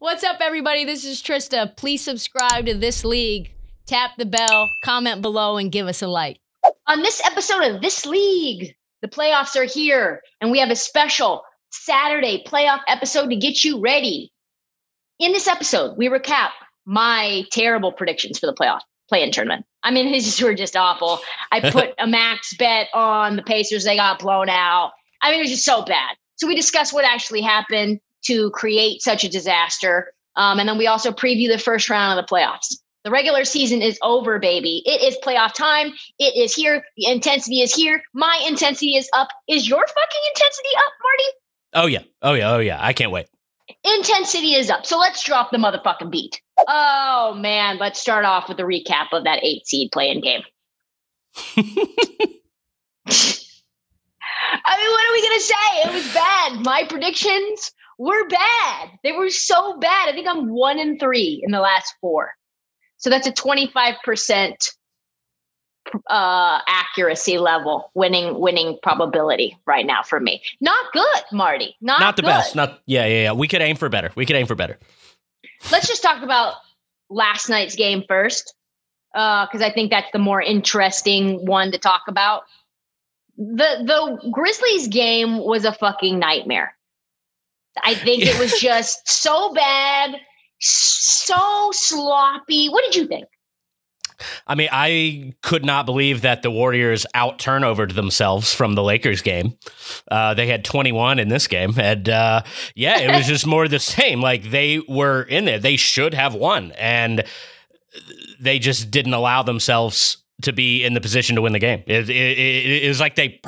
What's up, everybody? This is Trysta. Please subscribe to This League. Tap the bell, comment below, and give us a like. On this episode of This League, the playoffs are here, and we have a special Saturday playoff episode to get you ready. In this episode, we recap my terrible predictions for the playoff play-in tournament. I mean, his were just awful. I put a max bet on the Pacers. They got blown out. I mean, it was just so bad. So we discuss what actually happened to create such a disaster. And then we also preview the first round of the playoffs. The regular season is over, baby. It is playoff time. It is here. The intensity is here. My intensity is up. Is your fucking intensity up, Marty? Oh yeah. I can't wait. Intensity is up. So let's drop the motherfucking beat. Oh, man. Let's start off with a recap of that 8-seed play-in game. I mean, what are we going to say? It was bad. My predictions were bad. They were so bad. I think I'm 1-3 in the last 4. So that's a 25% accuracy level, winning probability right now for me. Not good, Marty. Not the good. Best. Yeah. We could aim for better. Let's just talk about last night's game first, because I think that's the more interesting one to talk about. The Grizzlies game was a fucking nightmare. I think it was just so bad, so sloppy. What did you think? I mean, I could not believe that the Warriors out-turnovered themselves from the Lakers game. They had 21 in this game. And it was just more the same. Like, they were in there. They should have won. And they just didn't allow themselves to be in the position to win the game. It was like they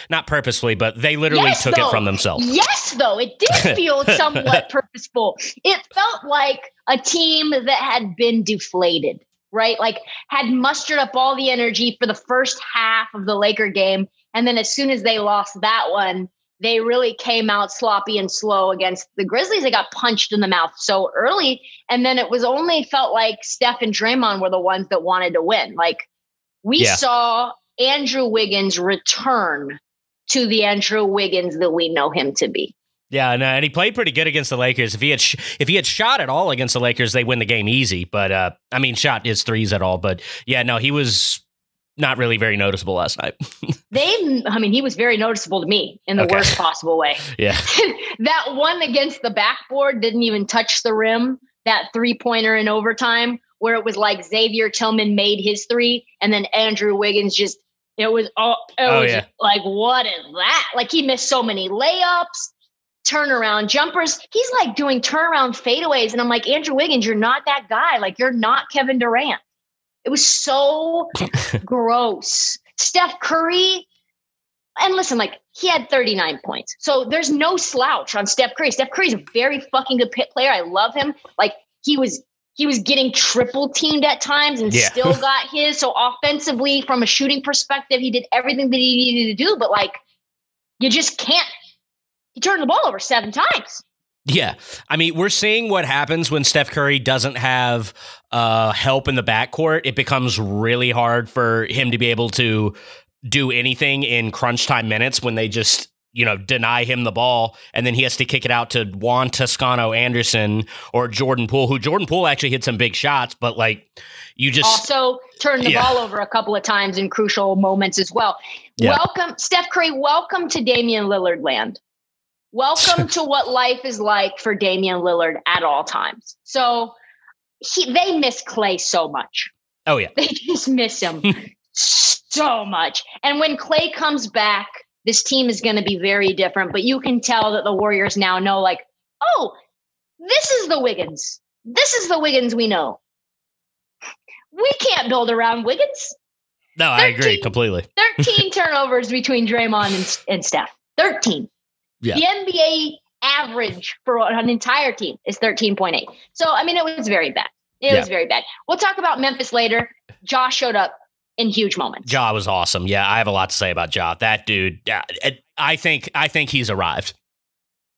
not purposefully, but they literally took it from themselves. Yes, though. It did feel somewhat purposeful. It felt like a team that had been deflated, right? Like had mustered up all the energy for the first half of the Laker game. And then as soon as they lost that one, they really came out sloppy and slow against the Grizzlies. They got punched in the mouth so early. And then it was only felt like Steph and Draymond were the ones that wanted to win. Like we saw Andrew Wiggins return to the Andrew Wiggins that we know him to be. Yeah, and he played pretty good against the Lakers. If he had shot at all against the Lakers, they win the game easy. But shot his threes at all. But yeah, no, he was not really very noticeable last night. He was very noticeable to me in the worst possible way. Yeah, that one against the backboard didn't even touch the rim. That 3-pointer in overtime, where it was like Xavier Tillman made his 3, and then Andrew Wiggins just. It was like, what is that? Like he missed so many layups, turnaround jumpers. He's like doing turnaround fadeaways. And I'm like, Andrew Wiggins, you're not that guy. Like you're not Kevin Durant. It was so gross. Steph Curry. And listen, like he had 39 points. So there's no slouch on Steph Curry. Steph Curry's a very fucking good player. I love him. Like he was getting triple teamed at times and still got his. So offensively, from a shooting perspective, he did everything that he needed to do. But like, you just can't. He turned the ball over 7 times. Yeah. I mean, we're seeing what happens when Steph Curry doesn't have help in the backcourt. It becomes really hard for him to be able to do anything in crunch time minutes when they just deny him the ball, and then he has to kick it out to Juan Toscano Anderson or Jordan Poole, who Jordan Poole actually hit some big shots, but like you just also turned the ball over a couple of times in crucial moments as well. Yeah. Welcome, Steph Curry. Welcome to Damian Lillard land. Welcome to what life is like for Damian Lillard at all times. So they miss Clay so much. Oh yeah. They just miss him so much. And when Clay comes back, this team is going to be very different, but you can tell that the Warriors now know, like, oh, this is the Wiggins. This is the Wiggins we know. We can't build around Wiggins. No, I agree completely. 13 turnovers between Draymond and Steph. 13. Yeah. The NBA average for an entire team is 13.8. So, I mean, it was very bad. It was very bad. We'll talk about Memphis later. Josh showed up in huge moments. Ja was awesome. Yeah, I have a lot to say about Ja. That dude, I think he's arrived.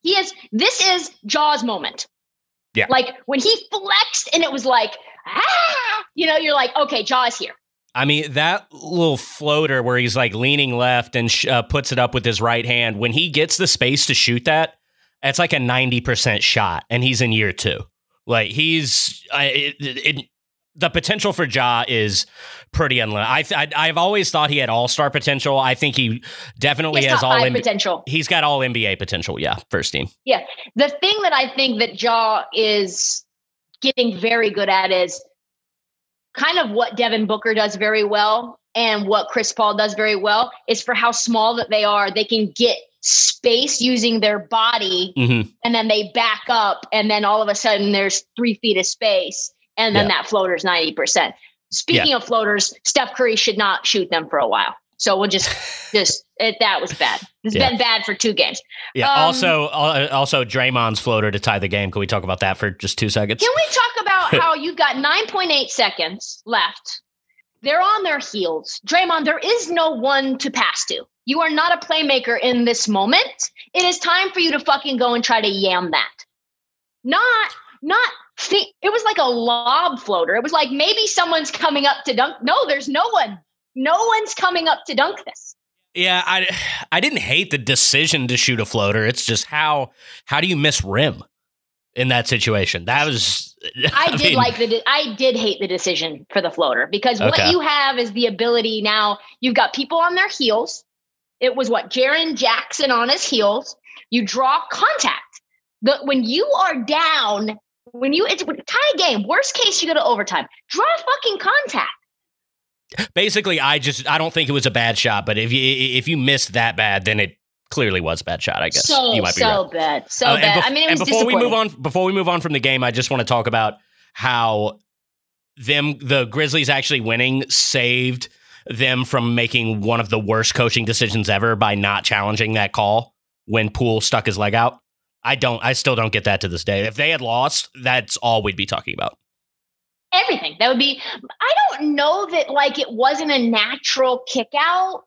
He is. This is Ja's moment. Yeah. Like when he flexed and it was like, you're like, okay, Ja is here. I mean, that little floater where he's like leaning left and puts it up with his right hand, when he gets the space to shoot that, It's like a 90% shot, and he's in year 2. Like the potential for Ja is pretty unlimited. I've always thought he had all-star potential. I think he definitely has all potential. He's got all NBA potential. Yeah, first team. Yeah, the thing that I think that Ja is getting very good at is kind of what Devin Booker does very well, and what Chris Paul does very well is for how small that they are, they can get space using their body, and then they back up, and then all of a sudden there's 3 feet of space. And then that floater's 90%. Speaking of floaters, Steph Curry should not shoot them for a while. So we'll that was bad. It's been bad for 2 games. Yeah. Also Draymond's floater to tie the game. Can we talk about that for just 2 seconds? Can we talk about how you've got 9.8 seconds left? They're on their heels. Draymond, there is no one to pass to. You are not a playmaker in this moment. It is time for you to fucking go and try to yam that. It was like a lob floater. It was like maybe someone's coming up to dunk. No, there's no one. No one's coming up to dunk this. Yeah, I didn't hate the decision to shoot a floater. It's just how do you miss rim in that situation? That was I did hate the decision for the floater, because what you have is the ability now. You've got people on their heels. It was Jaren Jackson on his heels. You draw contact. When you are down, it's a tie game. Worst case, you go to overtime. Draw fucking contact. Basically, I don't think it was a bad shot, but if you missed that bad, then it clearly was a bad shot, I guess. You might be right. Bad. Bad. It was before we move on from the game, I just want to talk about how the Grizzlies actually winning saved them from making one of the worst coaching decisions ever by not challenging that call when Poole stuck his leg out. I still don't get that to this day. If they had lost, that's all we'd be talking about. Everything. That would be, I don't know that it wasn't a natural kick out.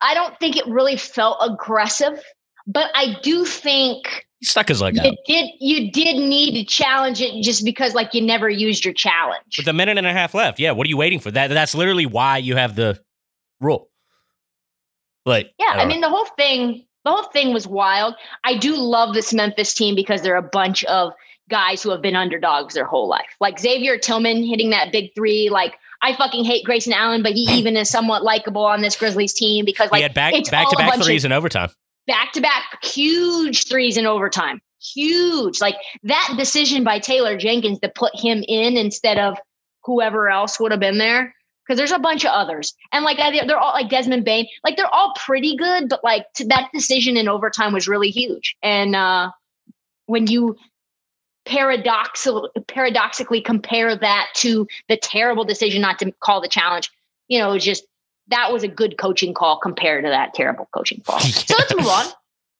I don't think it really felt aggressive, but I do think he stuck his leg out. You did need to challenge it just because you never used your challenge. With a minute and a half left. Yeah. What are you waiting for? That's literally why you have the rule. The whole thing was wild. I do love this Memphis team because they're a bunch of guys who have been underdogs their whole life. Xavier Tillman hitting that big 3. I fucking hate Grayson Allen, but he even is somewhat likable on this Grizzlies team because he had back-to-back threes in overtime. Back-to-back huge 3s in overtime. Huge. That decision by Taylor Jenkins to put him in instead of whoever else would have been there. Because there's a bunch of others. And they're all Desmond Bain. They're all pretty good, but that decision in overtime was really huge. And when you paradoxically compare that to the terrible decision not to call the challenge, that was a good coaching call compared to that terrible coaching call. So let's move on.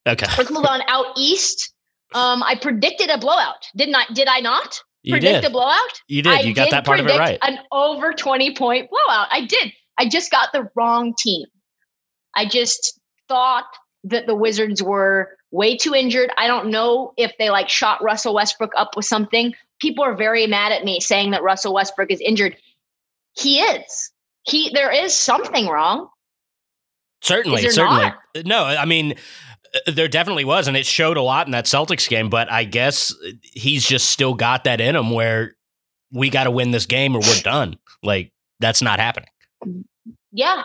Okay. Let's move on out east. I predicted a blowout. Did I not? You predict did. A blowout? You did. You got that part of it right. An over 20-point blowout. I did. I just got the wrong team. I just thought that the Wizards were way too injured. I don't know if they shot Russell Westbrook up with something. People are very mad at me saying that Russell Westbrook is injured. He is. There is something wrong. Certainly. Not? No, I mean, there definitely was, and it showed a lot in that Celtics game, but I guess he's just still got that in him where we got to win this game or we're done. That's not happening. Yeah.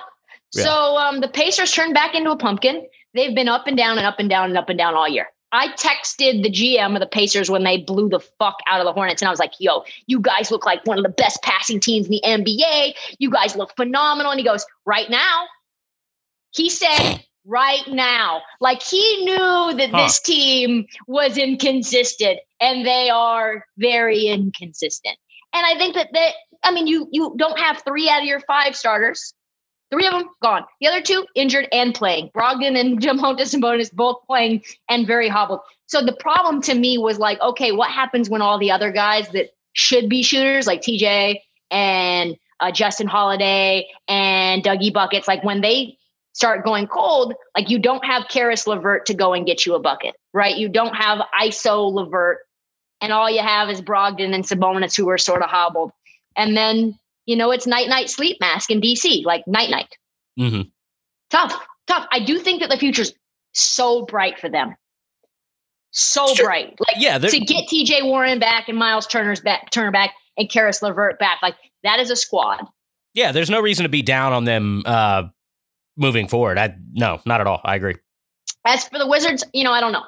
So the Pacers turned back into a pumpkin. They've been up and down and up and down and up and down all year. I texted the GM of the Pacers when they blew the fuck out of the Hornets, and I was like, yo, you guys look like one of the best passing teams in the NBA. You guys look phenomenal. And he goes, right now. He said, right now. He knew that this team was inconsistent, and they are very inconsistent. And I think that you don't have 3 out of your 5 starters. 3 of them gone. The other 2 injured and playing. Brogdon and Domantas Sabonis both playing and very hobbled. So the problem to me was okay, what happens when all the other guys that should be shooters like TJ and Justin Holiday and Dougie Buckets, when they start going cold, you don't have Karis LeVert to go and get you a bucket, right? You don't have ISO LeVert, and all you have is Brogdon and Sabonis who are sort of hobbled. And then, it's night sleep mask in DC, night. Mm-hmm. Tough. I do think that the future's so bright for them. so bright. Like, yeah, to get TJ Warren back and Miles Turner back and Karis LeVert back, like, that is a squad. Yeah, there's no reason to be down on them moving forward. No, not at all. I agree. As for the Wizards, I don't know.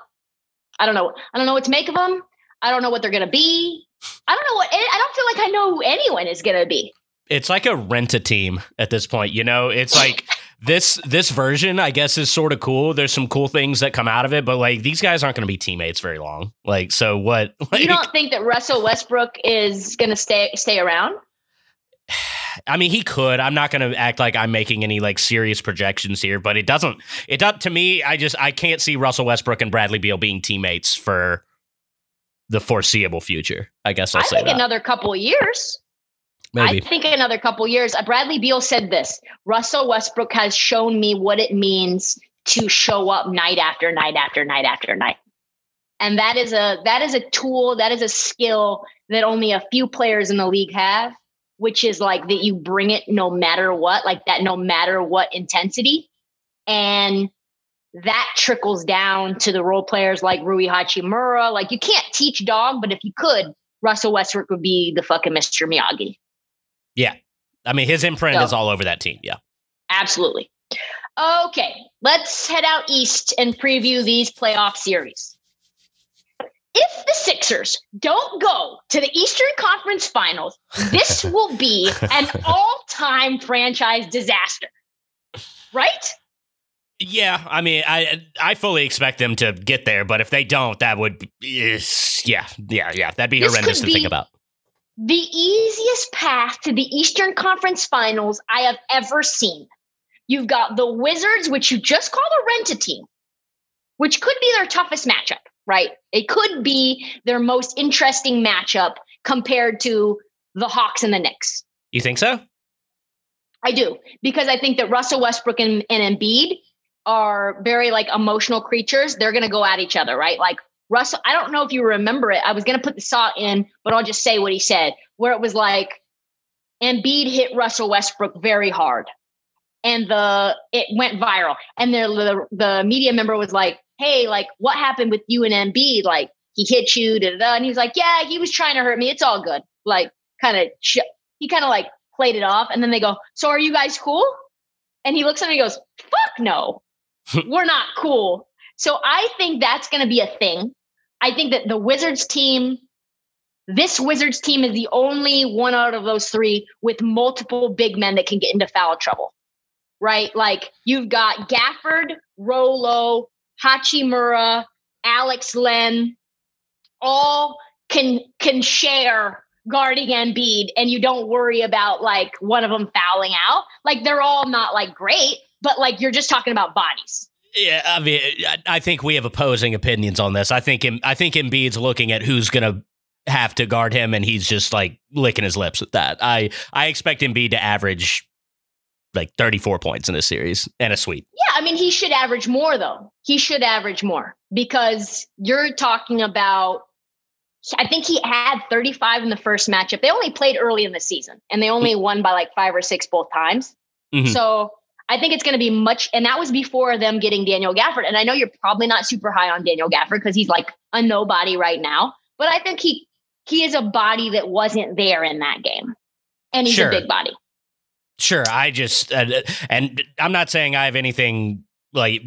I don't know what to make of them. I don't know what they're going to be. I don't feel like I know who anyone is going to be. It's like a rent-a-team at this point, It's like this version, I guess, is sort of cool. There's some cool things that come out of it, but like these guys aren't going to be teammates very long. Like, so what? Like, you don't think that Russell Westbrook is going to stay around? I mean, he could. I'm not going to act like I'm making any like serious projections here, but it doesn't to me. I can't see Russell Westbrook and Bradley Beal being teammates for the foreseeable future. I guess I think another couple of years. Maybe. I think another couple years. Bradley Beal said this: Russell Westbrook has shown me what it means to show up night after night after night after night. And that is a tool, that is a skill that only a few players in the league have, which is like that you bring it no matter what, like that no matter what intensity. And that trickles down to the role players like Rui Hachimura. Like, you can't teach dog, but if you could, Russell Westbrook would be the fucking Mr. Miyagi. Yeah. I mean, his imprint is all over that team. Yeah. Absolutely. Okay. Let's head out east and preview these playoff series. If the Sixers don't go to the Eastern Conference Finals, this will be an all-time franchise disaster. Right? Yeah, I mean, I fully expect them to get there, but if they don't, that would, yeah, that'd be horrendous to think about. The easiest path to the Eastern Conference Finals I have ever seen. You've got the Wizards, which you just called a rent-a-team, which could be their toughest matchup, right? It could be their most interesting matchup compared to the Hawks and the Knicks. You think so? I do, because I think that Russell Westbrook and Embiid are very like emotional creatures. They're going to go at each other, right? Like, Russell, I don't know if you remember it. I was going to put the saw in, but I'll just say what he said, where it was like Embiid hit Russell Westbrook very hard and it went viral. And the media member was like, hey, like, what happened with you and Embiid? Like, he hit you, and he's like, yeah, he was trying to hurt me. It's all good. Like, he kind of like played it off. And then they go, so are you guys cool? And he looks at me and goes, fuck no, we're not cool. So I think that's going to be a thing. I think that this Wizards team is the only one out of those three with multiple big men that can get into foul trouble, right? Like, you've got Gafford, Rolo, Hachimura, Alex Len, all can share guarding Embiid, and you don't worry about like one of them fouling out. Like, they're all not like great, but like, you're just talking about bodies. Yeah, I mean, I think we have opposing opinions on this. I think Embiid's looking at who's going to have to guard him, and he's just like licking his lips at that. I expect Embiid to average like 34 points in this series and a sweep. Yeah, I mean, he should average more, though. He should average more, because you're talking about, I think he had 35 in the first matchup. They only played early in the season, and they only won by like 5 or 6 both times. Mm-hmm. So I think it's going to be much, and that was before them getting Daniel Gafford. And I know you're probably not super high on Daniel Gafford because he's like a nobody right now, but I think he is a body that wasn't there in that game, and he's a big body. Sure. I just, and I'm not saying I have anything like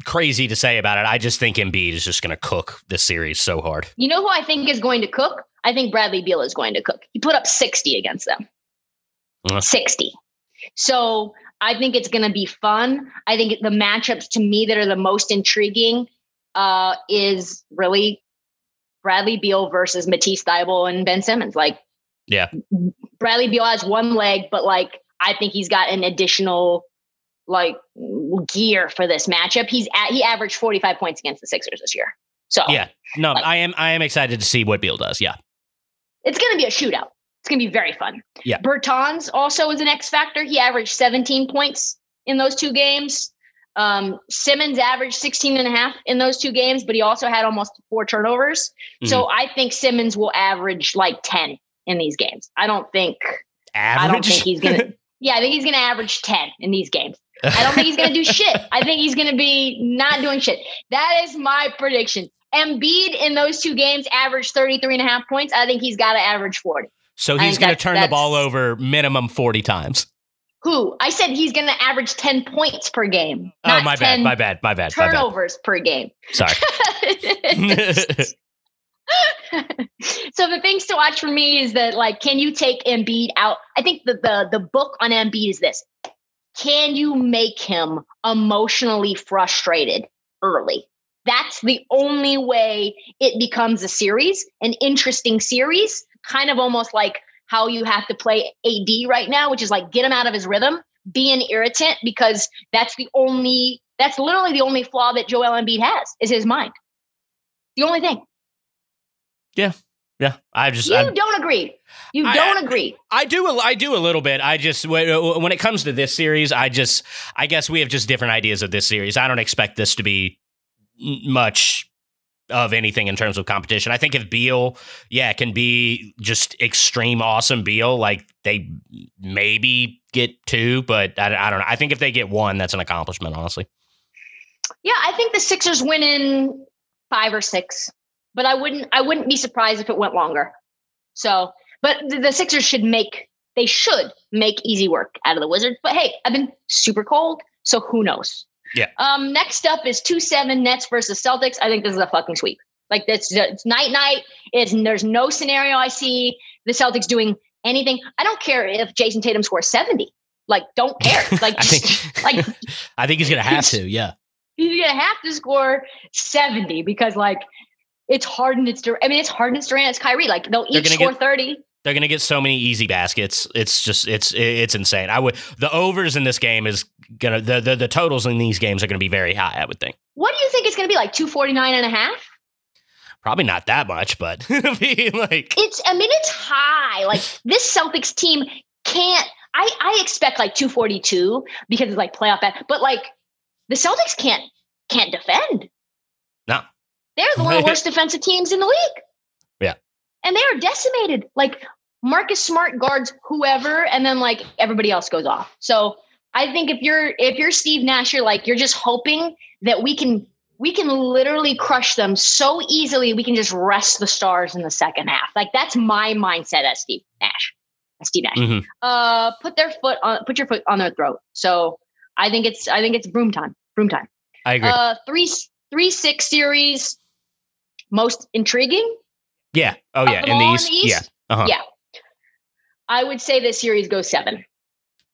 crazy to say about it. I just think Embiid is just going to cook this series so hard. You know who I think is going to cook? I think Bradley Beal is going to cook. He put up 60 against them. 60. So I think it's going to be fun. I think the matchups to me that are the most intriguing is really Bradley Beal versus Matisse Thybulle and Ben Simmons. Like, yeah, Bradley Beal has one leg, but like, I think he's got an additional like gear for this matchup. He averaged 45 points against the Sixers this year. So yeah, no, like, I am excited to see what Beal does. Yeah, it's going to be a shootout. It's going to be very fun. Yeah. Bertans also is an X factor. He averaged 17 points in those 2 games. Simmons averaged 16 and a half in those 2 games, but he also had almost 4 turnovers. Mm-hmm. So I think Simmons will average like 10 in these games. I don't think he's going to, I think he's going to average 10 in these games. I don't think he's going to do shit. I think he's going to be not doing shit. That is my prediction. Embiid in those 2 games averaged 33.5 points. I think he's got to average 40. So he's going to turn the ball over minimum 40 times. Who? I said he's going to average 10 points per game. Oh, my bad. Turnovers per game. Sorry. So the things to watch for me is that, like, can you take Embiid out? I think the book on Embiid is this. Can you make him emotionally frustrated early? That's the only way it becomes a series, an interesting series, kind of almost like how you have to play AD right now, which is like get him out of his rhythm, be an irritant, because that's literally the only flaw that Joel Embiid has is his mind. The only thing. Yeah. You don't agree. You don't agree. I do a little bit. I just, when it comes to this series, I guess we have just different ideas of this series. I don't expect this to be much of anything in terms of competition. I think if Beal, can be just extreme awesome Beal, like they maybe get 2, but I don't know. I think if they get 1, that's an accomplishment, honestly. Yeah, I think the Sixers win in 5 or 6. But I wouldn't be surprised if it went longer. So, but the Sixers should make easy work out of the Wizards. But hey, I've been super cold, so who knows? Yeah. Next up is 2-7 Nets versus Celtics. I think this is a fucking sweep. Like it's night. There's no scenario I see the Celtics doing anything. I don't care if Jason Tatum scores 70. Like, don't care. Like, I think he's gonna have to. Yeah. He's gonna have to score 70 because like. It's Harden, it's Durant, it's Kyrie. Like they'll each score 30. They're gonna get so many easy baskets. It's just it's insane. The overs in this game is gonna the totals in these games are gonna be very high, I would think. What do you think it's gonna be like 249.5? Probably not that much, but it'll be like it's high. Like this Celtics team can't I expect like 242 because it's like playoff but like the Celtics can't defend. No. They're one of the worst defensive teams in the league. Yeah. And they are decimated. Like Marcus Smart guards whoever, and then like everybody else goes off. So I think if you're Steve Nash, you're just hoping that we can literally crush them so easily we can just rest the stars in the second half. Like that's my mindset as Steve Nash. Mm-hmm. Put your foot on their throat. So I think it's broom time. I agree. 3-6 series. Most intriguing? Yeah. Oh, yeah. In the East? Yeah. Uh-huh. Yeah. I would say this series goes 7.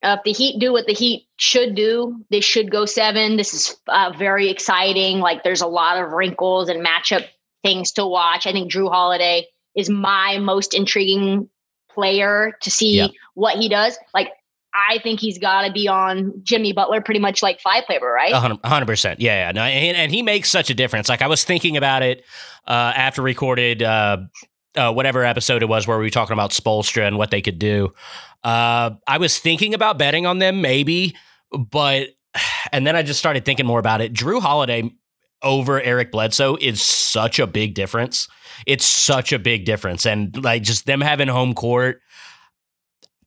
If the Heat do what the Heat should do, they should go 7. This is very exciting. Like, there's a lot of wrinkles and matchup things to watch. I think Drew Holiday is my most intriguing player to see what he does. Like, I think he's got to be on Jimmy Butler, pretty much like 5 paper, right? 100%. Yeah. No, and he makes such a difference. Like I was thinking about it after recorded whatever episode it was where we were talking about Spoelstra and what they could do. I was thinking about betting on them maybe, and then I just started thinking more about it. Drew Holiday over Eric Bledsoe is such a big difference. It's such a big difference. And like just them having home court,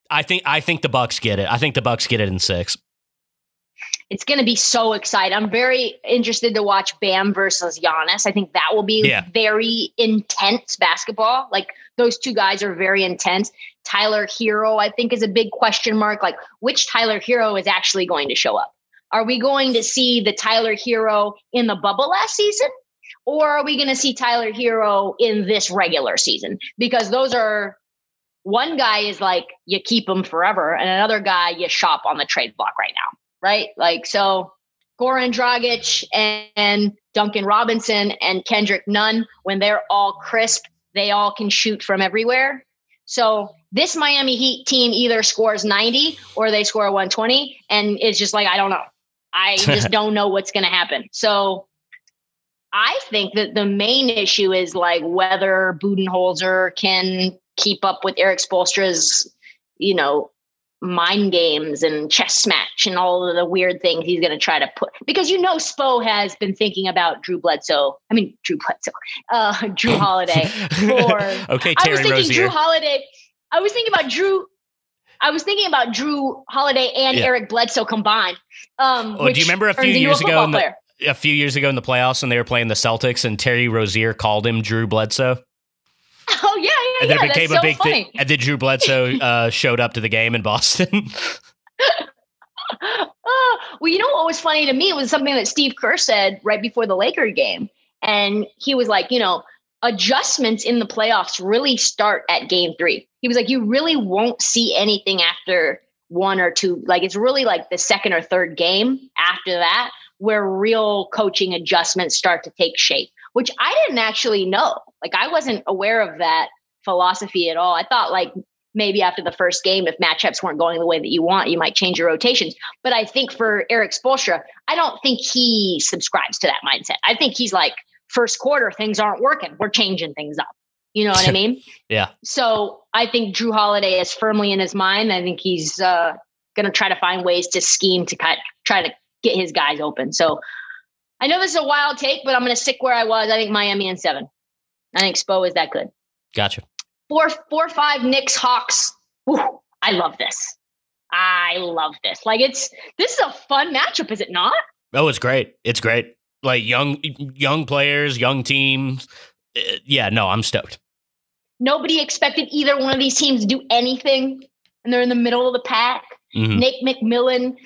I think the Bucks get it. I think the Bucks get it in 6. It's going to be so exciting. I'm very interested to watch Bam versus Giannis. I think that will be very intense basketball. Like those two guys are very intense. Tyler Hero, I think, is a big question mark. Like which Tyler Hero is actually going to show up? Are we going to see the Tyler Hero in the bubble last season? Or are we going to see Tyler Hero in this regular season? Because those are... One guy is like, you keep him forever. And another guy, you shop on the trade block right now. Right? Like, so Goran Dragic and Duncan Robinson and Kendrick Nunn, when they're all crisp, they all can shoot from everywhere. So this Miami Heat team either scores 90 or they score 120. And it's just like, I don't know. I just don't know what's going to happen. So I think that the main issue is like whether Budenholzer can keep up with Eric Spoelstra's, mind games and chess match and all of the weird things he's going to try to put. Because Spo has been thinking about Drew Holiday. Okay, Terry Rozier. I was thinking about Drew Holiday and Eric Bledsoe combined. Do you remember a few years ago? a few years ago in the playoffs when they were playing the Celtics and Terry Rozier called him Drew Bledsoe? Oh, yeah. And then it became that's a big so thing. And then Drew Bledsoe showed up to the game in Boston. Well, you know what was funny to me? It was something that Steve Kerr said right before the Laker game. And he was like, adjustments in the playoffs really start at game 3. He was like, you really won't see anything after 1 or 2. Like, it's really like the second or third game after that where real coaching adjustments start to take shape, which I didn't actually know. Like, I wasn't aware of that philosophy at all. I thought like maybe after the first game, if matchups weren't going the way that you want, you might change your rotations. But I think for Eric Spoelstra, I don't think he subscribes to that mindset. I think he's like, first quarter, things aren't working. We're changing things up. You know what I mean? Yeah. So I think Drew Holiday is firmly in his mind. I think he's going to try to find ways to scheme to try to get his guys open. So I know this is a wild take, but I'm going to stick where I was. I think Miami in 7. I think Spo is that good. Gotcha. 4-5 Knicks Hawks. Ooh, I love this. Like this is a fun matchup, is it not? Oh, it's great. It's great. Like young players, young teams. Yeah, no, I'm stoked. Nobody expected either one of these teams to do anything, and they're in the middle of the pack. Mm-hmm. Nate McMillan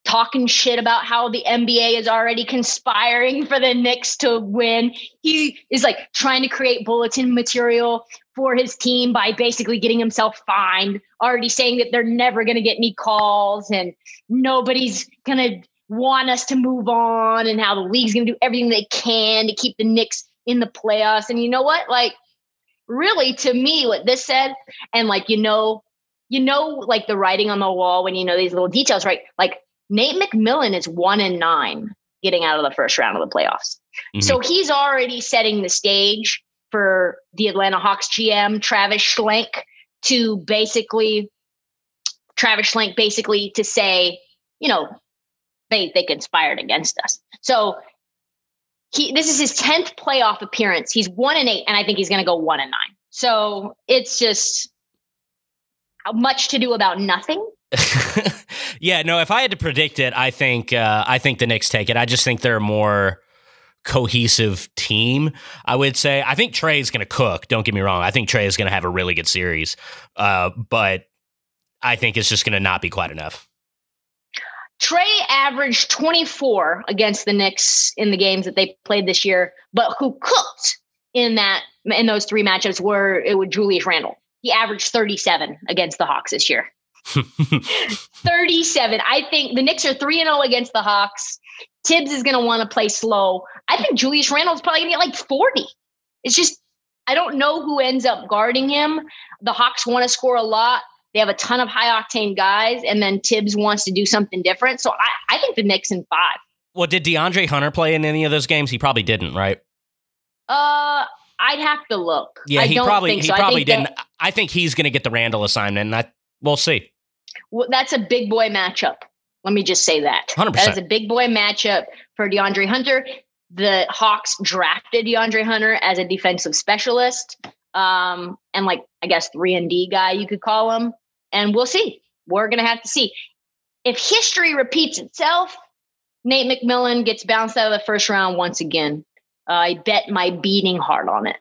talking shit about how the NBA is already conspiring for the Knicks to win. He is like trying to create bulletin material for his team by basically getting himself fined, already saying that they're never going to get any calls and nobody's going to want us to move on, and how the league's going to do everything they can to keep the Knicks in the playoffs. And you know what? Like, really, to me, what this said, and like, like the writing on the wall when you know these little details, right? Like, Nate McMillan is 1-9 getting out of the first round of the playoffs. Mm-hmm. So he's already setting the stage for the Atlanta Hawks GM, Travis Schlenk, to basically to say, they conspired against us. So this is his 10th playoff appearance. He's 1-8, and I think he's going to go 1-9. So it's just much to do about nothing. Yeah, no, if I had to predict it, I think the Knicks take it. I just think they're a more cohesive team, I would say. I think Trey's going to cook. Don't get me wrong. I think Trey is going to have a really good series. But I think it's just going to not be quite enough. Trey averaged 24 against the Knicks in the games that they played this year, but who cooked in those 3 matchups were Julius Randle. He averaged 37 against the Hawks this year. 37. I think the Knicks are 3-0 against the Hawks. Tibbs is going to want to play slow. I think Julius Randle is probably going to get like 40. It's just, I don't know who ends up guarding him. The Hawks want to score a lot. They have a ton of high octane guys, and then Tibbs wants to do something different. So I think the Knicks in 5. Well, did DeAndre Hunter play in any of those games? He probably didn't, right? I'd have to look. Yeah, he probably didn't. I think he's going to get the Randall assignment, and we'll see. Well, that's a big boy matchup. Let me just say that. 100%. That is a big boy matchup for DeAndre Hunter. The Hawks drafted DeAndre Hunter as a defensive specialist, and like, I guess 3-and-D guy, you could call him. And we'll see. We're going to have to see. If history repeats itself, Nate McMillan gets bounced out of the first round once again. I bet my beating heart on it.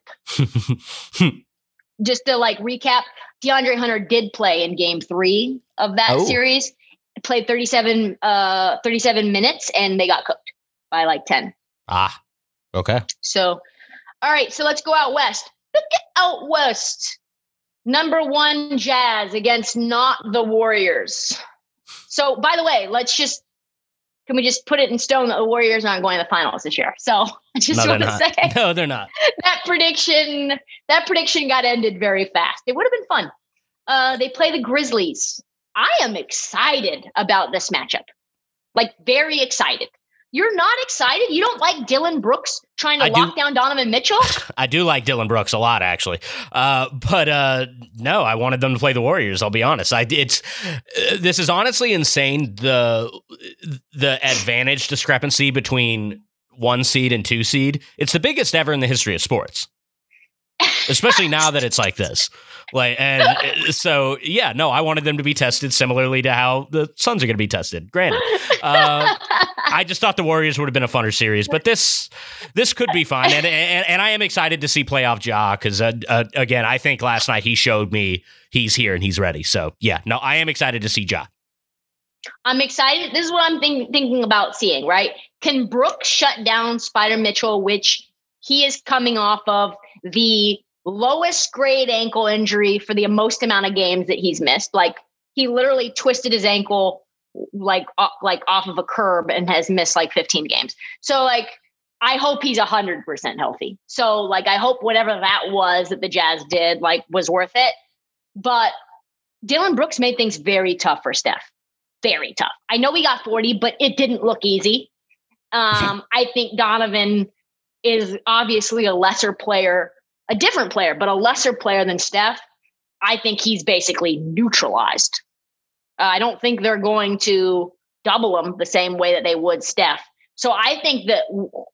Just to like recap, DeAndre Hunter did play in game 3 of that series. Played 37 minutes, and they got cooked by like 10. Ah, okay. So, all right. So let's go out west. Let's get out west. Number 1 Jazz against not the Warriors. So, by the way, can we just put it in stone that the Warriors aren't going to the finals this year? So I just want to say, no, they're not. That prediction got ended very fast. It would have been fun. They play the Grizzlies. I am excited about this matchup. Like, very excited. You're not excited? You don't like Dylan Brooks trying to lock down Donovan Mitchell? I do like Dylan Brooks a lot, actually. But no, I wanted them to play the Warriors, I'll be honest. This is honestly insane, the advantage discrepancy between 1 seed and 2 seed. It's the biggest ever in the history of sports. Especially now that it's like this. So yeah, no, I wanted them to be tested similarly to how the Suns are going to be tested. Granted. I just thought the Warriors would have been a funner series, but this could be fun, and I am excited to see playoff Ja because again, I think last night he showed me he's here and he's ready. So yeah, no, I am excited to see Ja. I'm excited. This is what I'm thinking about seeing. Right? Can Brooks shut down Spider Mitchell, which he is coming off of the lowest grade ankle injury for the most amount of games that he's missed? Like he literally twisted his ankle like off of a curb and has missed like 15 games. So like, I hope he's 100% healthy. So like, I hope whatever that was that the Jazz did, like was worth it. But Dylan Brooks made things very tough for Steph. Very tough. I know we got 40, but it didn't look easy. I think Donovan is obviously a lesser player, a different player, but a lesser player than Steph. I think he's basically neutralized. I don't think they're going to double him the same way that they would Steph. So I think that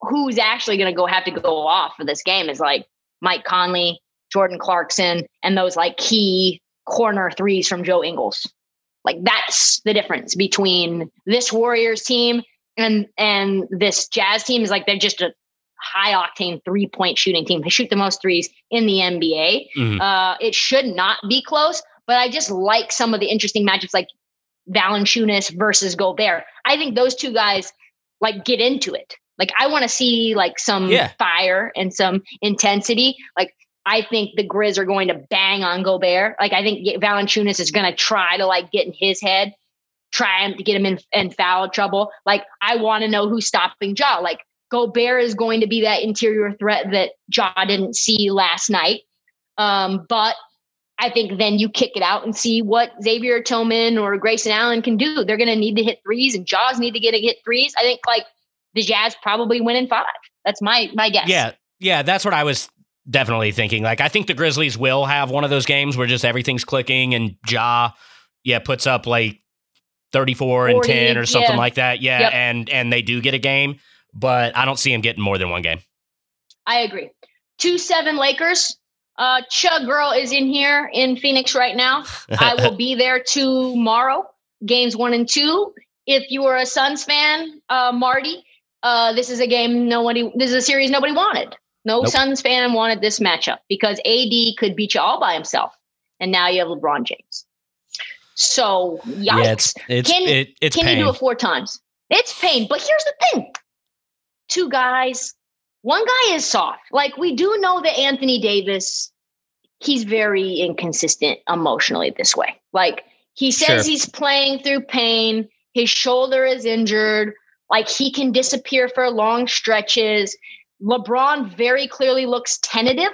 who's actually going to have to go off for this game is like Mike Conley, Jordan Clarkson, and those like key corner threes from Joe Ingles. Like that's the difference between this Warriors team and this Jazz team is like they're just a high octane 3-point shooting team. They shoot the most threes in the NBA. Mm-hmm. It should not be close, but I just like some of the interesting matchups like Valanciunas versus Gobert. I think those two guys like get into it. Like I want to see like some fire and some intensity. Like I think the Grizz are going to bang on Gobert. Like I think Valanciunas is going to try to like get in his head, try to get him in foul trouble. Like I want to know who's stopping Ja. Like Gobert is going to be that interior threat that Ja didn't see last night. But I think then you kick it out and see what Xavier Tillman or Grayson Allen can do. They're going to need to hit threes and Jaws need to hit threes. I think like the Jazz probably win in 5. That's my guess. Yeah. That's what I was definitely thinking. Like, I think the Grizzlies will have one of those games where just everything's clicking and Ja, puts up like 34 and 10 or something like that. Yeah. Yep. And they do get a game, but I don't see him getting more than one game. I agree. 2-7 Lakers. Chug Girl is in here in Phoenix right now. I will be there tomorrow. Games 1 and 2. If you are a Suns fan, Marty, this is a series nobody wanted. Nope. Suns fan wanted this matchup because AD could beat you all by himself. And now you have LeBron James. So, yikes. Yeah, it's can you do it 4 times? It's pain. But here's the thing. 2 guys. One guy is soft. Like, we do know that Anthony Davis, he's very inconsistent emotionally this way. Like, he says he's playing through pain. His shoulder is injured. Like, he can disappear for long stretches. LeBron very clearly looks tentative.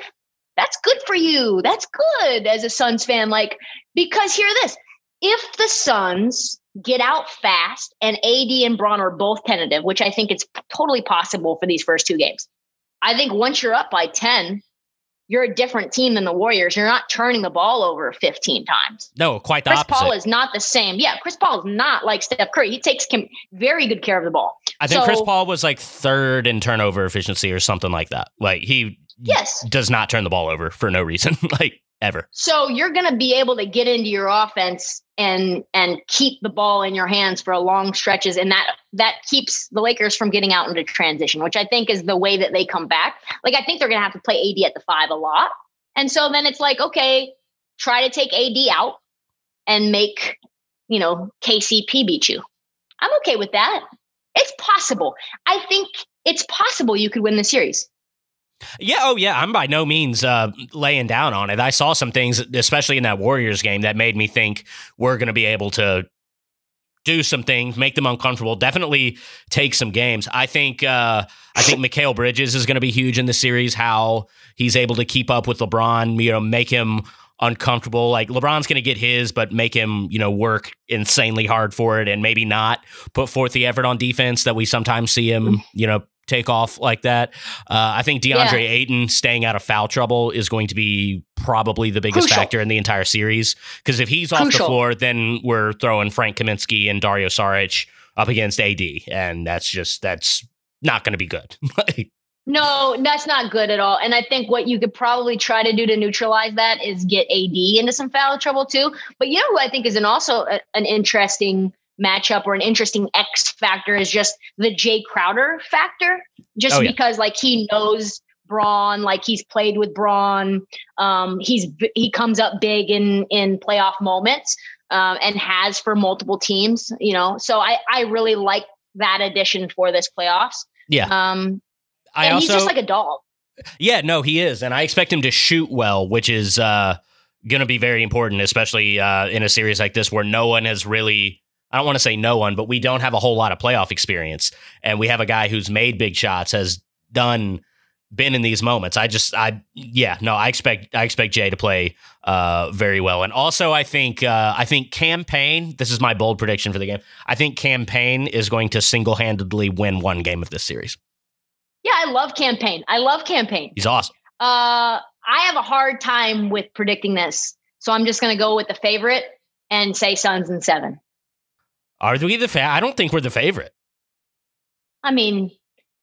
That's good for you. That's good as a Suns fan. Like, because hear this. If the Suns get out fast and AD and Bron are both tentative, which I think it's totally possible for these first 2 games, I think once you're up by 10, you're a different team than the Warriors. You're not turning the ball over 15 times. No, quite the opposite. Chris Paul is not the same. Yeah, Chris Paul is not like Steph Curry. He takes very good care of the ball. I think Chris Paul was like 3rd in turnover efficiency or something like that. Like he does not turn the ball over for no reason, like ever. So you're going to be able to get into your offense and keep the ball in your hands for long stretches. And that keeps the Lakers from getting out into transition, which I think is the way that they come back. Like, I think they're going to have to play AD at the 5 a lot. And so then it's like, okay, try to take AD out and make, KCP beat you. I'm okay with that. It's possible. I think it's possible you could win the series. Yeah. Oh, yeah. I'm by no means laying down on it. I saw some things, especially in that Warriors game, that made me think we're going to be able to do some things, make them uncomfortable, definitely take some games. I think Mikal Bridges is going to be huge in the series, how he's able to keep up with LeBron, make him uncomfortable. Like LeBron's going to get his, but make him, work insanely hard for it and maybe not put forth the effort on defense that we sometimes see him, take off like that. I think DeAndre Ayton staying out of foul trouble is going to be probably the biggest factor in the entire series. Because if he's off the floor, then we're throwing Frank Kaminsky and Dario Saric up against AD. And that's not going to be good. No, that's not good at all. And I think what you could probably try to do to neutralize that is get AD into some foul trouble too. But who I think is also an interesting matchup or an interesting X factor is just the Jay Crowder factor, just because like he knows Braun, like he's played with Braun. He comes up big in playoff moments and has for multiple teams, you know, so I really like that addition for this playoffs. Yeah. And he's just like a dog. Yeah, no, he is. And I expect him to shoot well, which is going to be very important, especially in a series like this where no one has really, I don't want to say no one, but we don't have a whole lot of playoff experience. And we have a guy who's made big shots, has been in these moments. I expect Jay to play very well. And also I think Cam Payne, this is my bold prediction for the game. I think Cam Payne is going to single-handedly win one game of this series. Yeah, I love Cam Payne. He's awesome. I have a hard time with predicting this. So I'm just going to go with the favorite and say Suns in 7. Are we the I don't think we're the favorite. I mean,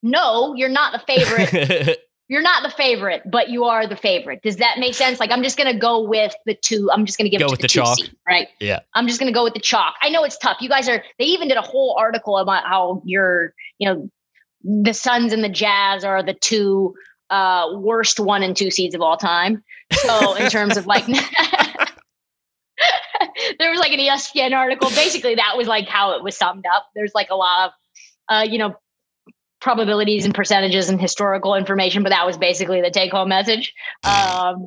no, you're not the favorite. You're not the favorite, but you are the favorite. Does that make sense? Like, I'm just going to go with the 2. I'm just going to give it to the chalk seed, right? Yeah. I'm just going to go with the chalk. I know it's tough. You guys they even did a whole article about how the Suns and the Jazz are the 2 worst 1 and 2 seeds of all time. So in terms of like, there was like an ESPN article. Basically, that was like how it was summed up. There's like a lot of, probabilities and percentages and historical information, but that was basically the take home message.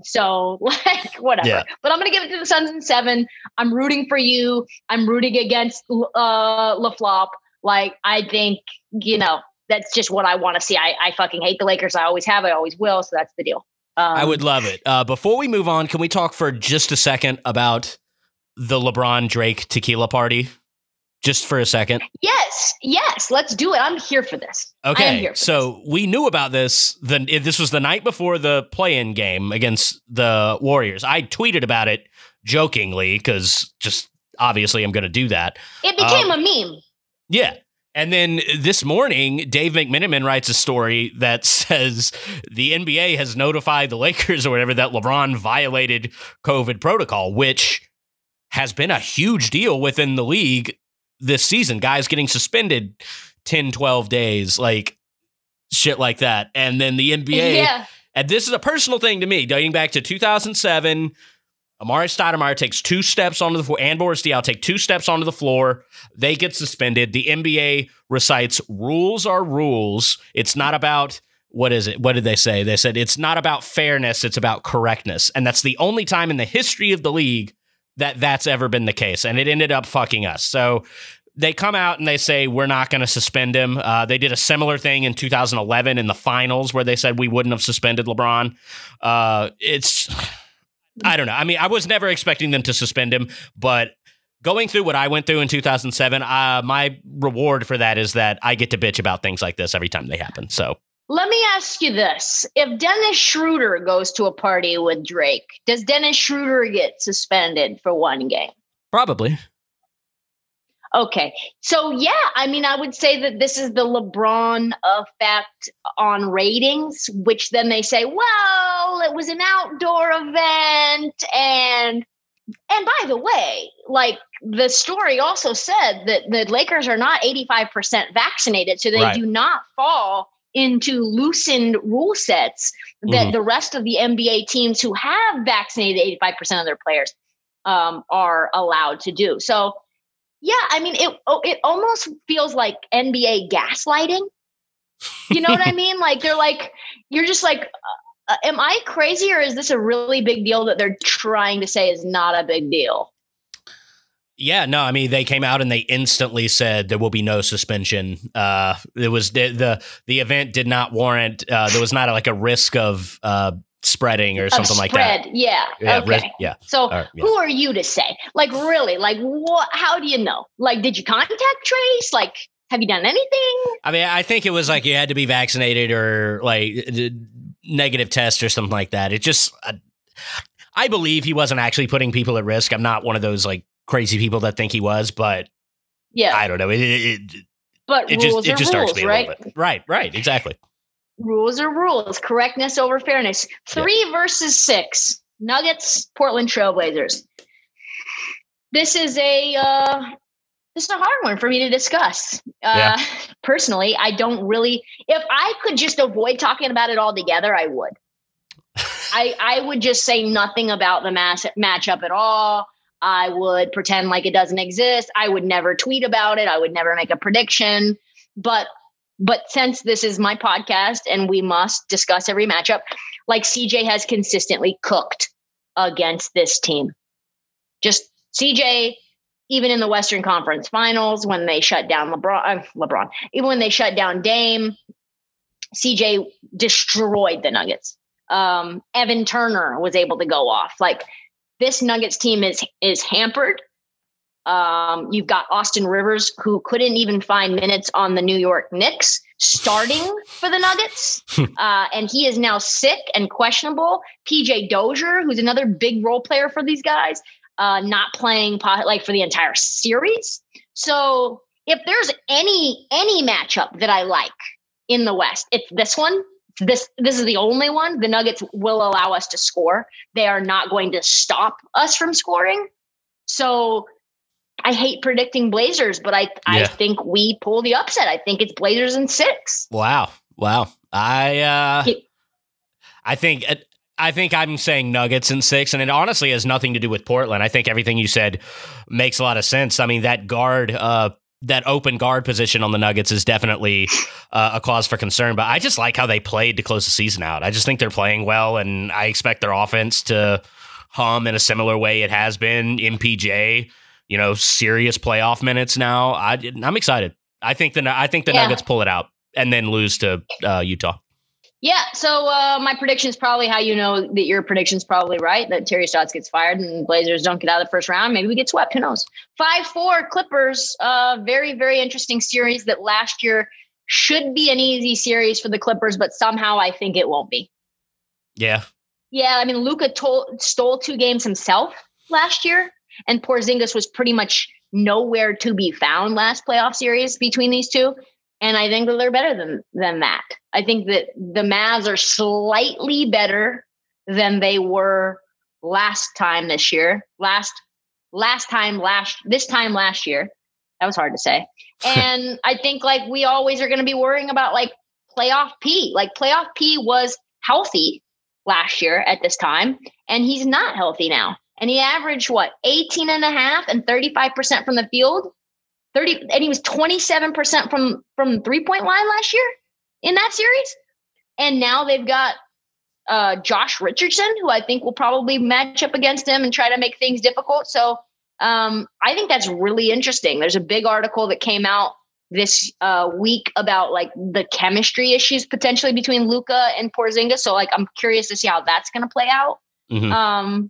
So like whatever, but I'm going to give it to the Suns in 7. I'm rooting for you. I'm rooting against LaFlop. Like, I think, that's just what I want to see. I fucking hate the Lakers. I always have, I always will. So that's the deal. I would love it. Before we move on, can we talk for just a second about the LeBron Drake tequila party? Just for a second. Yes. Let's do it. I'm here for this. Okay. So we knew about this. This was the night before the play-in game against the Warriors. I tweeted about it jokingly because just obviously I'm going to do that. It became a meme. Yeah. And then this morning, Dave McMenamin writes a story that says the NBA has notified the Lakers or whatever that LeBron violated COVID protocol, which has been a huge deal within the league this season. Guys getting suspended 10, 12 days, like shit like that. And then the NBA, and this is a personal thing to me, dating back to 2007, Amari Stoudemire takes 2 steps onto the floor, and Boris Diaw take 2 steps onto the floor. They get suspended. The NBA recites, rules are rules. It's not about, what is it? What did they say? They said, it's not about fairness, it's about correctness. And that's the only time in the history of the league that's ever been the case. And it ended up fucking us. So they come out and they say, we're not going to suspend him. They did a similar thing in 2011 in the finals where they said we wouldn't have suspended LeBron. I don't know. I mean, I was never expecting them to suspend him, but going through what I went through in 2007, my reward for that is that I get to bitch about things like this every time they happen. So let me ask you this. If Dennis Schroeder goes to a party with Drake, does Dennis Schroeder get suspended for 1 game? Probably. Okay. So, yeah, I mean, I would say that this is the LeBron effect on ratings, which then they say, well, it was an outdoor event. And by the way, like the story also said that the Lakers are not 85% vaccinated, so they do not fall into loosened rule sets that the rest of the NBA teams who have vaccinated 85% of their players are allowed to do. So, yeah, I mean, it almost feels like NBA gaslighting. You know what I mean? Like, they're like, you're just like, am I crazy, or is this a really big deal that they're trying to say is not a big deal? Yeah, no, I mean, they came out and they instantly said there will be no suspension. It was the event did not warrant. There was not like a risk of spreading or something like that. Yeah. Okay. So who are you to say? Like, really? Like, what? How do you know? Like, did you contact Trace? Like, have you done anything? I mean, I think it was like you had to be vaccinated or like negative test or something like that. It just, I believe he wasn't actually putting people at risk. I'm not one of those like crazy people that think he was, but yeah, I don't know. But it rules just are starts rules, me a right? little bit. Right, exactly. Rules are rules. Correctness over fairness. 3 versus 6. Nuggets, Portland Trailblazers. This is a This is a hard one for me to discuss. Personally, I don't really, if I could just avoid talking about it altogether, I would. I would just say nothing about the matchup at all. I would pretend like it doesn't exist. I would never tweet about it. I would never make a prediction. But since this is my podcast and we must discuss every matchup, like CJ has consistently cooked against this team. Just CJ, even in the Western Conference Finals, when they shut down LeBron, even when they shut down Dame, CJ destroyed the Nuggets. Evan Turner was able to go off. Like, this Nuggets team is hampered. You've got Austin Rivers, who couldn't even find minutes on the New York Knicks, starting for the Nuggets. And he is now sick and questionable. PJ Dozier, who's another big role player for these guys, not playing like for the entire series. So if there's any matchup that I like in the West, it's this one. This is the only one. The Nuggets will allow us to score. They are not going to stop us from scoring. So I hate predicting Blazers, but I think we pull the upset. I think it's Blazers in 6. Wow. I think I'm saying Nuggets in 6, and it honestly has nothing to do with Portland. I think everything you said makes a lot of sense. I mean, that open guard position on the Nuggets is definitely a cause for concern, but I just like how they played to close the season out. I just think they're playing well, and I expect their offense to hum in a similar way it has been. MPJ, serious playoff minutes now. I'm excited. I think the Nuggets pull it out and then lose to Utah. Yeah, so my prediction is probably how you know that your prediction's probably right, that Terry Stotts gets fired and Blazers don't get out of the first round. Maybe we get swept. Who knows? 5-4 Clippers. Very, very interesting series that last year should be an easy series for the Clippers, but somehow I think it won't be. Yeah. Yeah, I mean, Luka stole 2 games himself last year, and Porzingis was pretty much nowhere to be found last playoff series between these two. And I think that they're better than that. I think that the Mavs are slightly better than they were last time this year. This time last year. That was hard to say. And I think like we always are going to be worrying about like playoff P. Like playoff P was healthy last year at this time, and he's not healthy now. And he averaged 18.5 and 35% from the field. And he was 27% from the 3-point line last year in that series. And now they've got Josh Richardson, who I think will probably match up against him and try to make things difficult. So I think that's really interesting. There's a big article that came out this week about like the chemistry issues potentially between Luka and Porzingis. So like, I'm curious to see how that's going to play out. Mm-hmm.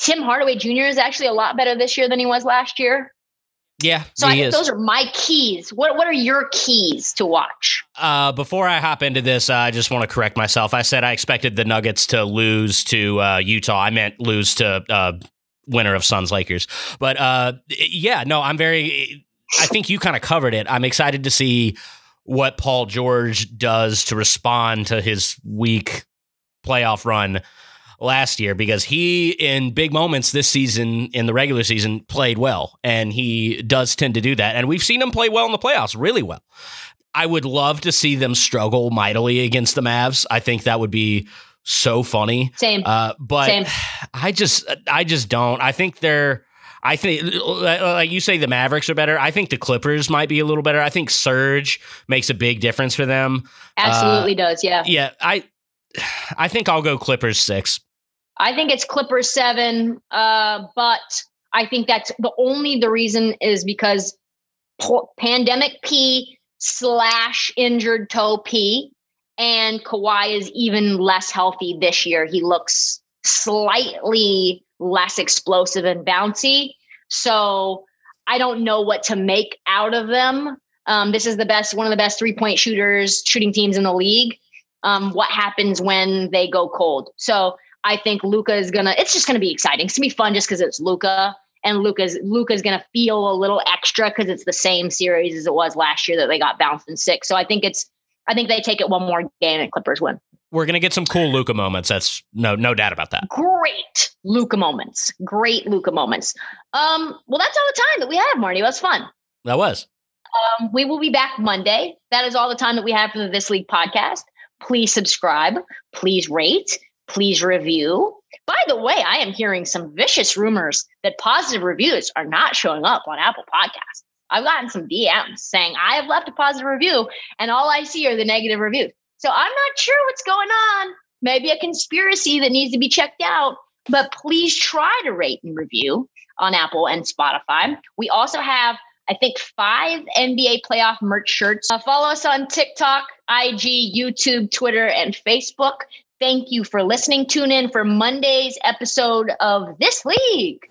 Tim Hardaway Jr. is actually a lot better this year than he was last year. Yeah. So I think those are my keys. What are your keys to watch? Before I hop into this, I just want to correct myself. I said I expected the Nuggets to lose to Utah. I meant lose to winner of Suns Lakers. But I think you kind of covered it. I'm excited to see what Paul George does to respond to his weak playoff run last year, because he, in big moments this season, in the regular season, played well, and he does tend to do that. And we've seen him play well in the playoffs, really well. I would love to see them struggle mightily against the Mavs. I think that would be so funny. Same. But Same. I just don't. I think like you say, the Mavericks are better. I think the Clippers might be a little better. I think Serge makes a big difference for them. Absolutely does. Yeah. Yeah. I think I'll go Clippers 6. I think it's Clippers 7, but I think that's the reason is because pandemic P / injured toe P, and Kawhi is even less healthy this year. He looks slightly less explosive and bouncy. So I don't know what to make out of them. This is one of the best 3-point shooting teams in the league. What happens when they go cold? So I think Luka is it's just going to be exciting. It's going to be fun just because it's Luka, and Luka's going to feel a little extra because it's the same series as it was last year that they got bounced in 6. So I think they take it one more game and Clippers win. We're going to get some cool Luka moments. That's no doubt about that. Great Luka moments. Great Luka moments. Well, that's all the time that we have, Marty. That's fun. That was. We will be back Monday. That is all the time that we have for the This League podcast. Please subscribe. Please rate. Please review. By the way, I am hearing some vicious rumors that positive reviews are not showing up on Apple Podcasts. I've gotten some DMs saying I have left a positive review and all I see are the negative reviews. So I'm not sure what's going on. Maybe a conspiracy that needs to be checked out. But please try to rate and review on Apple and Spotify. We also have, I think, 5 NBA playoff merch shirts. Follow us on TikTok, IG, YouTube, Twitter, and Facebook. Thank you for listening. Tune in for Monday's episode of This League.